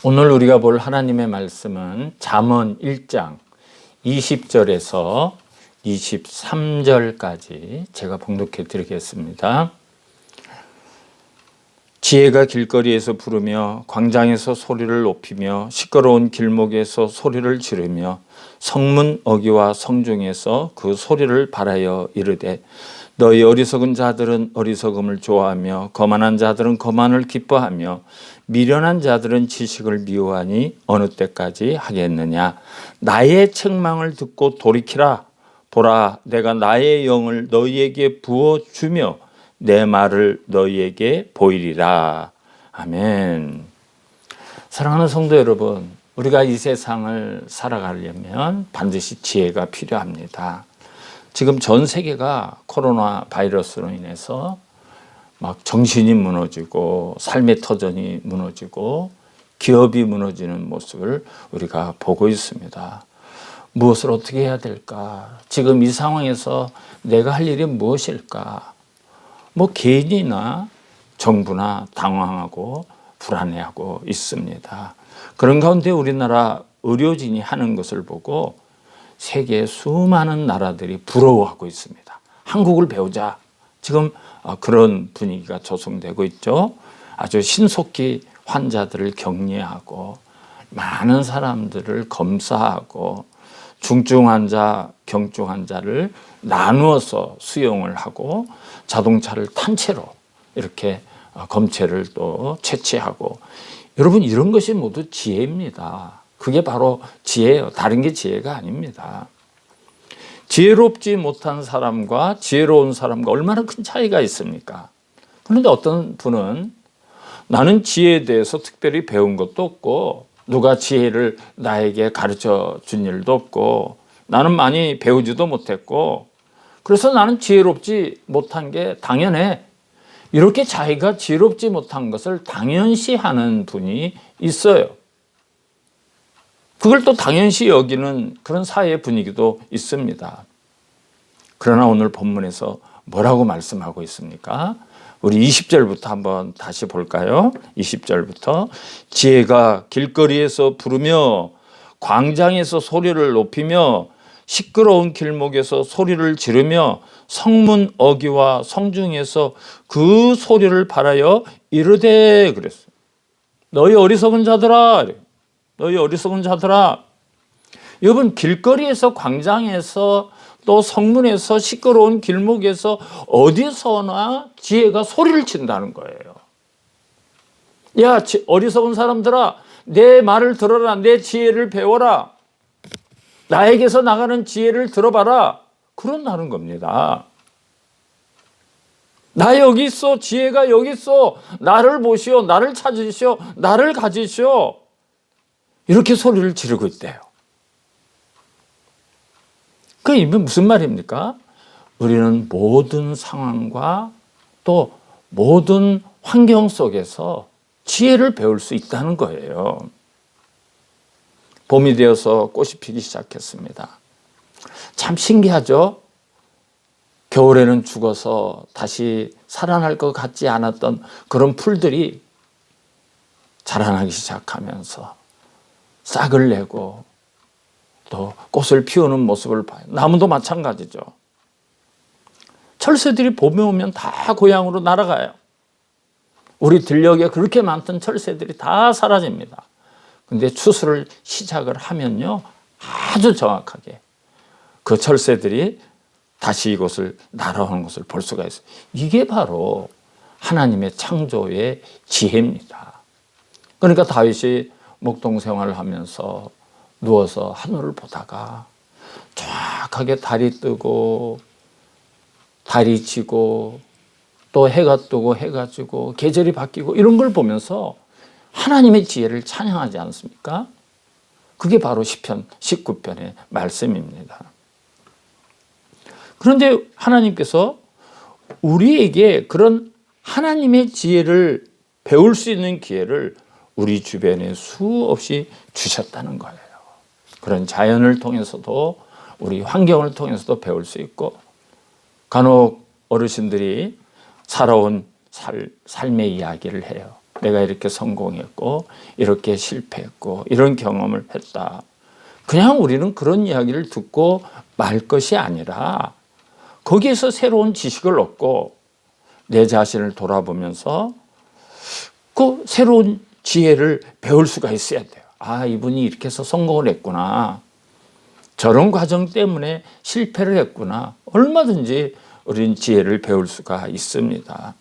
오늘 우리가 볼 하나님의 말씀은 잠언 1장 20절에서 23절까지 제가 봉독해 드리겠습니다. 지혜가 길거리에서 부르며 광장에서 소리를 높이며 시끄러운 길목에서 소리를 지르며 성문 어귀와 성중에서 그 소리를 발하여 이르되 너희 어리석은 자들은 어리석음을 좋아하며 거만한 자들은 거만을 기뻐하며 미련한 자들은 지식을 미워하니 어느 때까지 하겠느냐. 나의 책망을 듣고 돌이키라. 보라, 내가 나의 영을 너희에게 부어주며 내 말을 너희에게 보이리라. 아멘. 사랑하는 성도 여러분, 우리가 이 세상을 살아가려면 반드시 지혜가 필요합니다. 지금 전 세계가 코로나 바이러스로 인해서 막 정신이 무너지고 삶의 터전이 무너지고 기업이 무너지는 모습을 우리가 보고 있습니다. 무엇을 어떻게 해야 될까? 지금 이 상황에서 내가 할 일이 무엇일까? 개인이나 정부나 당황하고 불안해하고 있습니다. 그런 가운데 우리나라 의료진이 하는 것을 보고 세계 수많은 나라들이 부러워하고 있습니다. 한국을 배우자. 지금 그런 분위기가 조성되고 있죠. 아주 신속히 환자들을 격리하고 많은 사람들을 검사하고 중증 환자, 경증 환자를 나누어서 수용을 하고 자동차를 탄 채로 이렇게 검체를 또 채취하고, 여러분 이런 것이 모두 지혜입니다. 그게 바로 지혜예요. 다른 게 지혜가 아닙니다. 지혜롭지 못한 사람과 지혜로운 사람과 얼마나 큰 차이가 있습니까? 그런데 어떤 분은 나는 지혜에 대해서 특별히 배운 것도 없고 누가 지혜를 나에게 가르쳐 준 일도 없고 나는 많이 배우지도 못했고 그래서 나는 지혜롭지 못한 게 당연해. 이렇게 자기가 지혜롭지 못한 것을 당연시하는 분이 있어요. 그걸 또 당연시 여기는 그런 사회 분위기도 있습니다. 그러나 오늘 본문에서 뭐라고 말씀하고 있습니까? 우리 20절부터 한번 다시 볼까요? 20절부터 지혜가 길거리에서 부르며 광장에서 소리를 높이며 시끄러운 길목에서 소리를 지르며 성문 어귀와 성중에서 그 소리를 발하여 이르되 그랬어요. 너희 어리석은 자들아. 너희 어리석은 자들아. 여러분 길거리에서 광장에서 또 성문에서 시끄러운 길목에서 어디서나 지혜가 소리를 친다는 거예요. 야, 어리석은 사람들아, 내 말을 들어라. 내 지혜를 배워라. 나에게서 나가는 지혜를 들어봐라. 그런다는 겁니다. 나 여기 있어. 지혜가 여기 있어. 나를 보시오. 나를 찾으시오. 나를 가지시오. 이렇게 소리를 지르고 있대요. 그 이게 무슨 말입니까? 우리는 모든 상황과 또 모든 환경 속에서 지혜를 배울 수 있다는 거예요. 봄이 되어서 꽃이 피기 시작했습니다. 참 신기하죠? 겨울에는 죽어서 다시 살아날 것 같지 않았던 그런 풀들이 자라나기 시작하면서 싹을 내고 또 꽃을 피우는 모습을 봐요. 나무도 마찬가지죠. 철새들이 봄에 오면 다 고향으로 날아가요. 우리 들녘에 그렇게 많던 철새들이 다 사라집니다. 근데 추수를 시작을 하면요, 아주 정확하게 그 철새들이 다시 이곳을 날아오는 것을 볼 수가 있어요. 이게 바로 하나님의 창조의 지혜입니다. 그러니까 다윗이 목동 생활을 하면서 누워서 하늘을 보다가 정확하게 달이 뜨고 달이 지고 또 해가 뜨고 해가 지고 계절이 바뀌고 이런 걸 보면서 하나님의 지혜를 찬양하지 않습니까? 그게 바로 시편 19편의 말씀입니다. 그런데 하나님께서 우리에게 그런 하나님의 지혜를 배울 수 있는 기회를 우리 주변에 수없이 주셨다는 거예요. 그런 자연을 통해서도 우리 환경을 통해서도 배울 수 있고, 간혹 어르신들이 살아온 삶의 이야기를 해요. 내가 이렇게 성공했고 이렇게 실패했고 이런 경험을 했다. 그냥 우리는 그런 이야기를 듣고 말 것이 아니라 거기에서 새로운 지식을 얻고 내 자신을 돌아보면서 그 새로운 지혜를 배울 수가 있어야 돼요. 아, 이분이 이렇게 해서 성공을 했구나. 저런 과정 때문에 실패를 했구나. 얼마든지 우리는 지혜를 배울 수가 있습니다.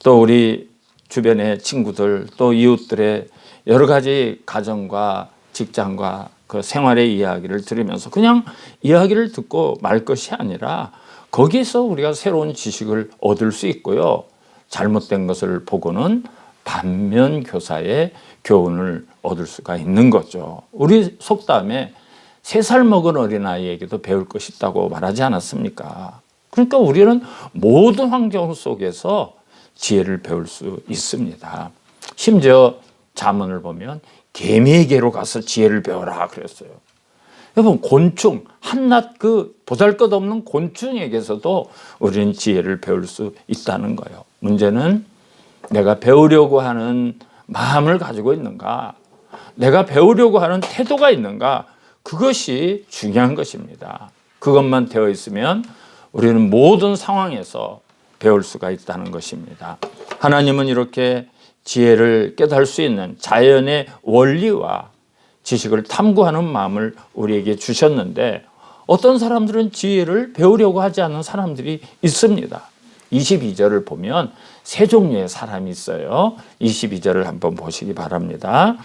또 우리 주변의 친구들 또 이웃들의 여러 가지 가정과 직장과 그 생활의 이야기를 들으면서 그냥 이야기를 듣고 말 것이 아니라 거기에서 우리가 새로운 지식을 얻을 수 있고요. 잘못된 것을 보고는 반면 교사의 교훈을 얻을 수가 있는 거죠. 우리 속담에 3살 먹은 어린아이에게도 배울 것이 있다고 말하지 않았습니까? 그러니까 우리는 모든 환경 속에서 지혜를 배울 수 있습니다. 심지어 잠언을 보면 개미에게로 가서 지혜를 배워라 그랬어요. 여러분, 곤충, 한낱 그 보잘것없는 곤충에게서도 우리는 지혜를 배울 수 있다는 거예요. 문제는 내가 배우려고 하는 마음을 가지고 있는가, 내가 배우려고 하는 태도가 있는가, 그것이 중요한 것입니다. 그것만 되어 있으면 우리는 모든 상황에서 배울 수가 있다는 것입니다. 하나님은 이렇게 지혜를 깨달을 수 있는 자연의 원리와 지식을 탐구하는 마음을 우리에게 주셨는데 어떤 사람들은 지혜를 배우려고 하지 않는 사람들이 있습니다. 22절을 보면 세 종류의 사람이 있어요. 22절을 한번 보시기 바랍니다.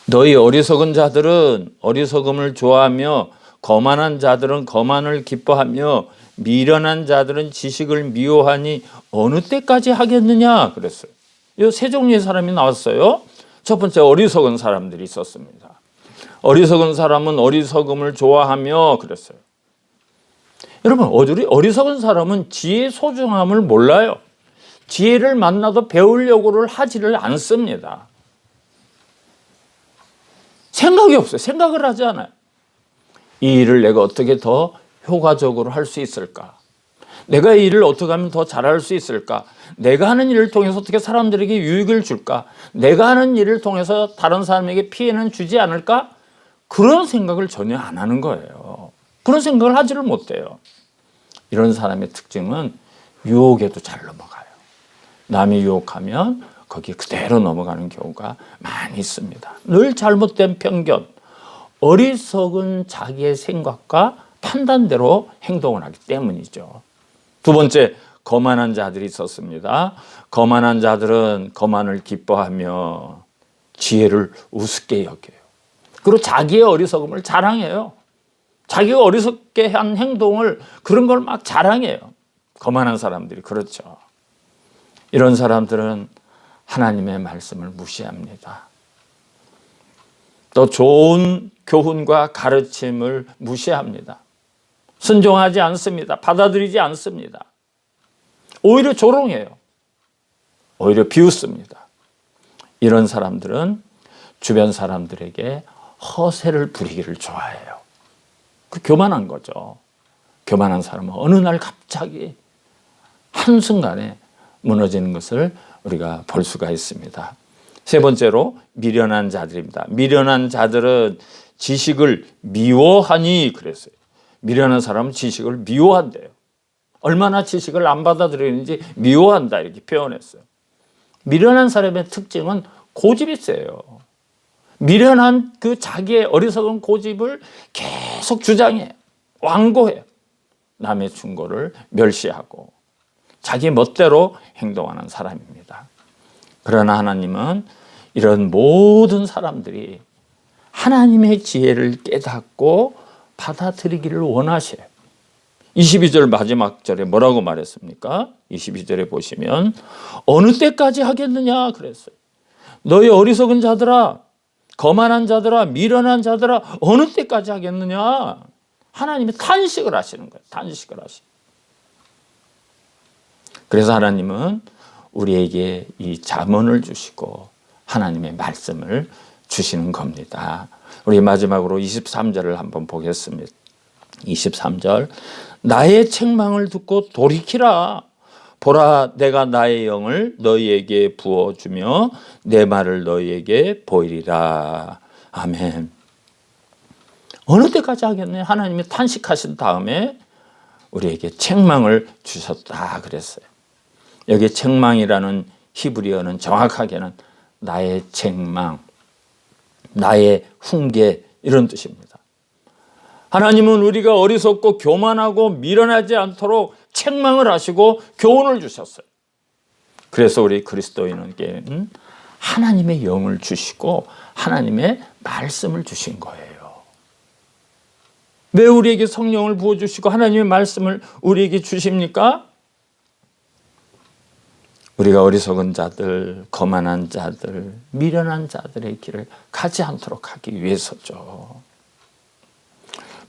너희 어리석은 자들은 어리석음을 좋아하며 거만한 자들은 거만을 기뻐하며 미련한 자들은 지식을 미워하니 어느 때까지 하겠느냐 그랬어요. 이 세 종류의 사람이 나왔어요. 첫 번째, 어리석은 사람들이 있었습니다. 어리석은 사람은 어리석음을 좋아하며 그랬어요. 여러분, 어리석은 사람은 지혜의 소중함을 몰라요. 지혜를 만나도 배우려고를 하지를 않습니다. 생각이 없어요. 생각을 하지 않아요. 이 일을 내가 어떻게 더 효과적으로 할 수 있을까? 내가 이 일을 어떻게 하면 더 잘할 수 있을까? 내가 하는 일을 통해서 어떻게 사람들에게 유익을 줄까? 내가 하는 일을 통해서 다른 사람에게 피해는 주지 않을까? 그런 생각을 전혀 안 하는 거예요. 그런 생각을 하지를 못해요. 이런 사람의 특징은 유혹에도 잘 넘어가요. 남이 유혹하면 거기에 그대로 넘어가는 경우가 많이 있습니다. 늘 잘못된 편견, 어리석은 자기의 생각과 판단대로 행동을 하기 때문이죠. 두 번째, 거만한 자들이 있었습니다. 거만한 자들은 거만을 기뻐하며 지혜를 우습게 여겨요. 그리고 자기의 어리석음을 자랑해요. 자기가 어리석게 한 행동을, 그런 걸 막 자랑해요. 거만한 사람들이 그렇죠. 이런 사람들은 하나님의 말씀을 무시합니다. 또 좋은 교훈과 가르침을 무시합니다. 순종하지 않습니다. 받아들이지 않습니다. 오히려 조롱해요. 오히려 비웃습니다. 이런 사람들은 주변 사람들에게 허세를 부리기를 좋아해요. 그 교만한 거죠. 교만한 사람은 어느 날 갑자기 한순간에 무너지는 것을 우리가 볼 수가 있습니다. 세 번째로 미련한 자들입니다. 미련한 자들은 지식을 미워하니 그랬어요. 미련한 사람은 지식을 미워한대요. 얼마나 지식을 안 받아들이는지 미워한다 이렇게 표현했어요. 미련한 사람의 특징은 고집이 세요. 미련한 그 자기의 어리석은 고집을 계속 주장해요. 완고해요. 남의 충고를 멸시하고 자기 멋대로 행동하는 사람입니다. 그러나 하나님은 이런 모든 사람들이 하나님의 지혜를 깨닫고 받아들이기를 원하셔요. 22절 마지막 절에 뭐라고 말했습니까? 22절에 보시면 어느 때까지 하겠느냐 그랬어요. 너희 어리석은 자들아, 거만한 자들아, 미련한 자들아, 어느 때까지 하겠느냐? 하나님이 탄식을 하시는 거예요. 탄식을 하시는. 그래서 하나님은 우리에게 이 잠언을 주시고 하나님의 말씀을 주시는 겁니다. 우리 마지막으로 23절을 한번 보겠습니다. 23절, 나의 책망을 듣고 돌이키라. 보라, 내가 나의 영을 너희에게 부어주며 내 말을 너희에게 보이리라. 아멘. 어느 때까지 하겠네. 하나님이 탄식하신 다음에 우리에게 책망을 주셨다 그랬어요. 여기 책망이라는 히브리어는 정확하게는 나의 책망, 나의 훈계 이런 뜻입니다. 하나님은 우리가 어리석고 교만하고 미련하지 않도록 책망을 하시고 교훈을 주셨어요. 그래서 우리 그리스도인에게는 하나님의 영을 주시고 하나님의 말씀을 주신 거예요. 왜 우리에게 성령을 부어주시고 하나님의 말씀을 우리에게 주십니까? 우리가 어리석은 자들, 거만한 자들, 미련한 자들의 길을 가지 않도록 하기 위해서죠.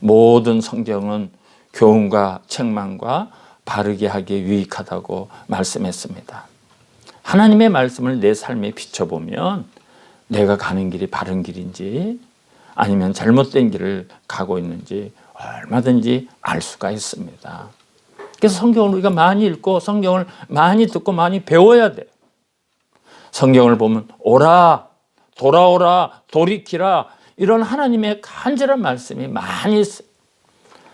모든 성경은 교훈과 책망과 바르게 하기에 유익하다고 말씀했습니다. 하나님의 말씀을 내 삶에 비춰보면 내가 가는 길이 바른 길인지 아니면 잘못된 길을 가고 있는지 얼마든지 알 수가 있습니다. 그래서 성경을 우리가 많이 읽고 성경을 많이 듣고 많이 배워야 돼요. 성경을 보면 오라, 돌아오라, 돌이키라 이런 하나님의 간절한 말씀이 많이 있어요.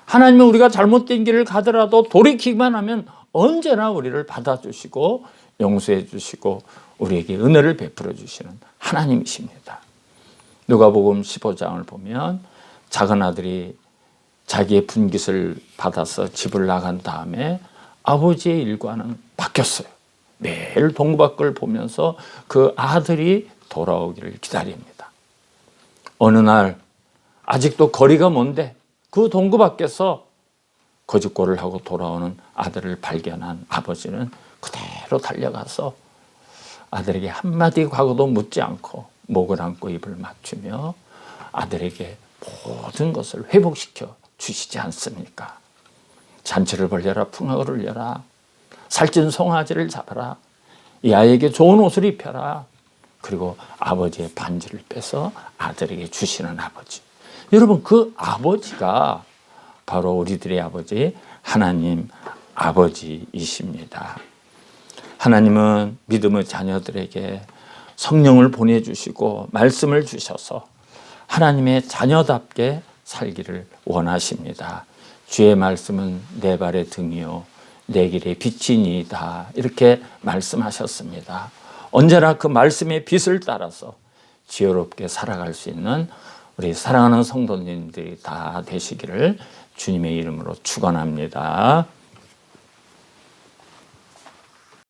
하나님은 우리가 잘못된 길을 가더라도 돌이키기만 하면 언제나 우리를 받아주시고 용서해 주시고 우리에게 은혜를 베풀어 주시는 하나님이십니다. 누가복음 15장을 보면 작은 아들이 자기의 분깃을 받아서 집을 나간 다음에 아버지의 일과는 바뀌었어요. 매일 동부밖을 보면서 그 아들이 돌아오기를 기다립니다. 어느 날 아직도 거리가 먼데 그 동구 밖에서 거짓골을 하고 돌아오는 아들을 발견한 아버지는 그대로 달려가서 아들에게 한마디 과거도 묻지 않고 목을 안고 입을 맞추며 아들에게 모든 것을 회복시켜 주시지 않습니까? 잔치를 벌려라, 풍악을 울려라, 살찐 송아지를 잡아라, 이 아이에게 좋은 옷을 입혀라. 그리고 아버지의 반지를 빼서 아들에게 주시는 아버지. 여러분, 그 아버지가 바로 우리들의 아버지 하나님 아버지이십니다. 하나님은 믿음의 자녀들에게 성령을 보내주시고 말씀을 주셔서 하나님의 자녀답게 살기를 원하십니다. 주의 말씀은 내 발의 등이요 내 길의 빛이니이다 이렇게 말씀하셨습니다. 언제나 그 말씀의 빛을 따라서 지혜롭게 살아갈 수 있는 우리 사랑하는 성도님들이 다 되시기를 주님의 이름으로 축원합니다.